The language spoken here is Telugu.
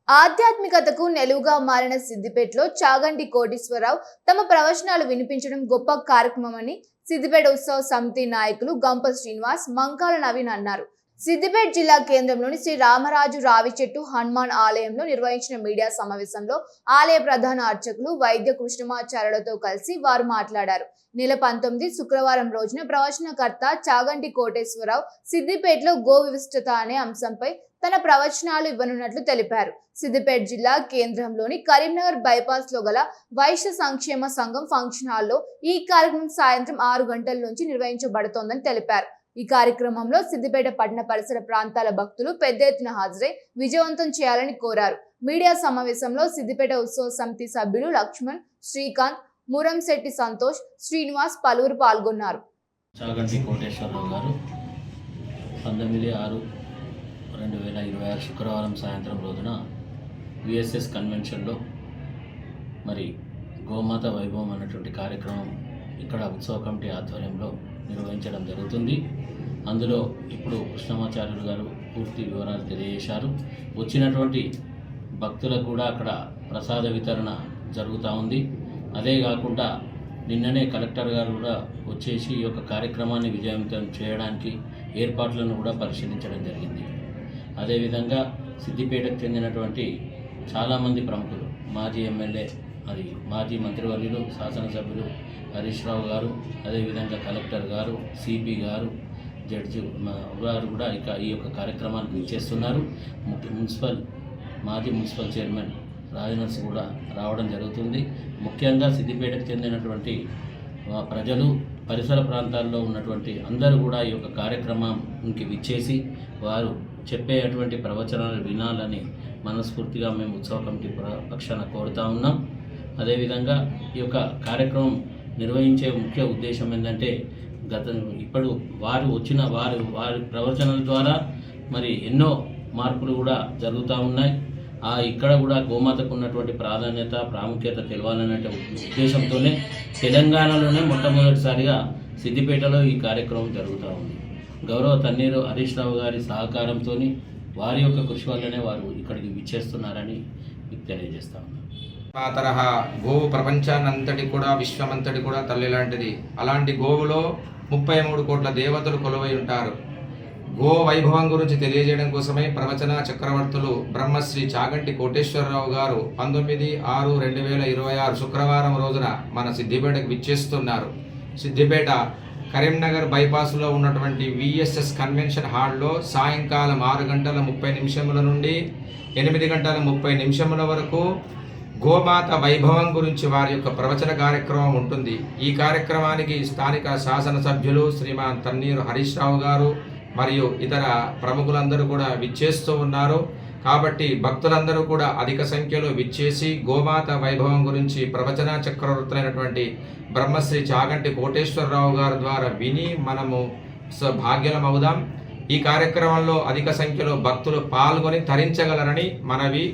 ఆధ్యాత్మికతకు నెలువుగా మారిన సిద్దిపేటలో చాగంటి కోటేశ్వరరావు తమ ప్రవచనాలు వినిపించడం గొప్ప కార్యక్రమమని సిద్దిపేట ఉత్సవ సమితి నాయకులు గంప శ్రీనివాస్, మంకాల నవీన్ అన్నారు. సిద్దిపేట జిల్లా కేంద్రంలోని శ్రీ రామరాజు రావిచెట్టు హనుమాన్ ఆలయంలో నిర్వహించిన మీడియా సమావేశంలో ఆలయ ప్రధాన అర్చకులు వైద్య కృష్ణమాచార్యులతో కలిసి వారు మాట్లాడారు. నెల 19 శుక్రవారం రోజున ప్రవచనకర్త చాగంటి కోటేశ్వరరావు సిద్దిపేటలో గో విశిష్టత అనే అంశంపై తన ప్రవచనాలు ఇవ్వనున్నట్లు తెలిపారు. సిద్దిపేట జిల్లా కేంద్రంలోని కరీంనగర్ బైపాస్ లో గల వైశ్య సంక్షేమ సంఘం ఫంక్షన్ హాల్లో ఈ కార్యక్రమం సాయంత్రం 6 గంటల నుంచి నిర్వహించబడుతోందని తెలిపారు. ఈ కార్యక్రమంలో సిద్దిపేట పట్టణ పరిసర ప్రాంతాల భక్తులు పెద్ద ఎత్తున హాజరై విజయవంతం చేయాలని కోరారు. మీడియా సమావేశంలో సిద్దిపేట ఉత్సవ సమితి సభ్యులు లక్ష్మణ్, శ్రీకాంత్, మురంశెట్టి సంతోష్, శ్రీనివాస్ పలువురు పాల్గొన్నారు. చాగంటి కోటేశ్వరరావు గారు 19/6/2026 శుక్రవారం సాయంత్రం రోజున విఎస్ఎస్ కన్వెన్షన్లో మరి గోమాత వైభవం అన్నటువంటి కార్యక్రమం ఇక్కడ ఉత్సవ కమిటీ ఆధ్వర్యంలో నిర్వహించడం జరుగుతుంది. అందులో ఇప్పుడు కృష్ణమాచార్యులు గారు పూర్తి వివరాలు తెలియజేశారు. వచ్చినటువంటి భక్తులకు కూడా అక్కడ ప్రసాద వితరణ జరుగుతూ ఉంది. అదే కాకుండా నిన్ననే కలెక్టర్ గారు కూడా వచ్చేసి ఈ యొక్క కార్యక్రమాన్ని విజయవంతం చేయడానికి ఏర్పాట్లను కూడా పరిశీలించడం జరిగింది. అదేవిధంగా సిద్దిపేటకు చెందినటువంటి చాలామంది ప్రముఖులు, మాజీ ఎమ్మెల్యే, మాజీ మంత్రివర్యులు, శాసనసభ్యులు హరీష్ రావు గారు, అదేవిధంగా కలెక్టర్ గారు, సిపి గారు, జడ్జి గారు కూడా ఇక ఈ యొక్క కార్యక్రమానికి ఇచ్చేస్తున్నారు. మాజీ మున్సిపల్ చైర్మన్ రాజనర్స్ కూడా రావడం జరుగుతుంది. ముఖ్యంగా సిద్దిపేటకు చెందినటువంటి ప్రజలు, పరిసర ప్రాంతాల్లో ఉన్నటువంటి అందరూ కూడా ఈ యొక్క కార్యక్రమానికి విచ్చేసి వారు చెప్పేటువంటి ప్రవచనాలు వినాలని మనస్ఫూర్తిగా మేము ఉత్సవ కమిటీ పక్షాన కోరుతా ఉన్నాం. అదేవిధంగా ఈ యొక్క కార్యక్రమం నిర్వహించే ముఖ్య ఉద్దేశం ఏంటంటే ఇప్పుడు వారి ప్రవచనాల ద్వారా మరి ఎన్నో మార్పులు కూడా జరుగుతూ ఉన్నాయి. ఇక్కడ కూడా గోమాతకు ఉన్నటువంటి ప్రాధాన్యత, ప్రాముఖ్యత తెలవాలనే ఉద్దేశంతోనే తెలంగాణలోనే మొట్టమొదటిసారిగా సిద్దిపేటలో ఈ కార్యక్రమం జరుగుతూ ఉంది. గౌరవ తన్నీరు హరీష్ రావు గారి సహకారంతో వారి యొక్క కృషి వల్లనే వారు ఇక్కడికి విచ్చేస్తున్నారని మీకు తెలియజేస్తా ఉన్నాను. ఆ తరహా గోవు ప్రపంచాన్నంతటి కూడా, విశ్వమంతటి కూడా తల్లి లాంటిది. అలాంటి గోవులో 33 కోట్ల దేవతలు కొలువై ఉంటారు. గో వైభవం గురించి తెలియజేయడం కోసమే ప్రవచన చక్రవర్తులు బ్రహ్మశ్రీ చాగంటి కోటేశ్వరరావు గారు 19/6/2026 శుక్రవారం రోజున మన సిద్దిపేటకు విచ్చేస్తున్నారు. సిద్దిపేట కరీంనగర్ బైపాస్లో ఉన్నటువంటి విఎస్ఎస్ కన్వెన్షన్ హాల్లో సాయంకాలం 6:30 నుండి 8:30 వరకు గోమాత వైభవం గురించి వారి యొక్క ప్రవచన కార్యక్రమం ఉంటుంది. ఈ కార్యక్రమానికి స్థానిక శాసనసభ్యులు శ్రీమాన్ తన్నీరు హరీష్ రావు గారు మరియు ఇతర ప్రముఖులందరూ కూడా విచ్చేస్తూ ఉన్నారు. కాబట్టి భక్తులందరూ కూడా అధిక సంఖ్యలో విచ్చేసి గోమాత వైభవం గురించి ప్రవచన చక్రవర్తులైనటువంటి బ్రహ్మశ్రీ చాగంటి కోటేశ్వరరావు గారి ద్వారా విని మనము భాగ్యులమవుదాం. ఈ కార్యక్రమంలో అధిక సంఖ్యలో భక్తులు పాల్గొని తరించగలరని మనవి.